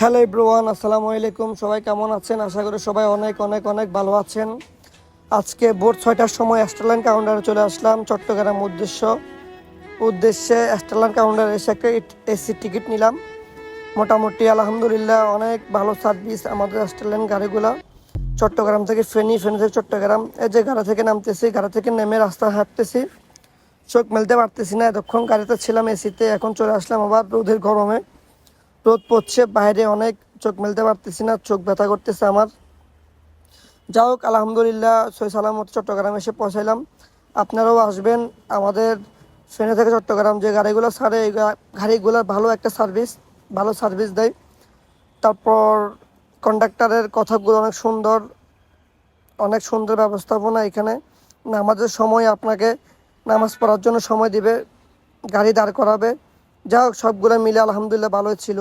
Hello everyone, আসসালামু আলাইকুম। সবাই কেমন আছেন? আশা করি সবাই অনেক অনেক অনেক ভালো আছেন। আজকে ভোর 6টার সময় স্টারলাইন কাউন্টারে চলে আসলাম চট্টগ্রাম উদ্দেশ্যে স্টারলাইন কাউন্টারে এসে একটা এসি টিকিট নিলাম। মোটামুটি আলহামদুলিল্লাহ অনেক ভালো সার্ভিস আমাদের স্টারলাইন গাড়িগুলো। চট্টগ্রাম থেকে ফেনী থেকে চট্টগ্রাম, এই যে গাড়ি থেকে নামতেছি, গাড়ি থেকে নেমে রাস্তা হাঁটতেছি, চোখ মেলতে পারতেছি না। এতক্ষণ গাড়িতে ছিলাম এসিতে, এখন চলে আসলাম আবার রোদের গরমে। রোদ পড়ছে বাইরে অনেক, চোখ মেলতে পারতেছি না, চোখ ব্যথা করতেছে আমার। যা হোক আলহামদুলিল্লাহ সই সালামত চট্টগ্রাম এসে পৌঁছাইলাম। আপনারাও আসবেন আমাদের ফেনী থেকে চট্টগ্রাম। যে গাড়িগুলো ছাড়ে এই গাড়িগুলোর ভালো সার্ভিস দেয়। তারপর কন্ডাক্টরের কথাগুলো অনেক সুন্দর ব্যবস্থাপনা এখানে। নামাজের সময় আপনাকে নামাজ পড়ার জন্য সময় দিবে, গাড়ি দাঁড় করাবে। যা হোক সবগুলো মিলে আলহামদুলিল্লাহ ভালোই ছিল।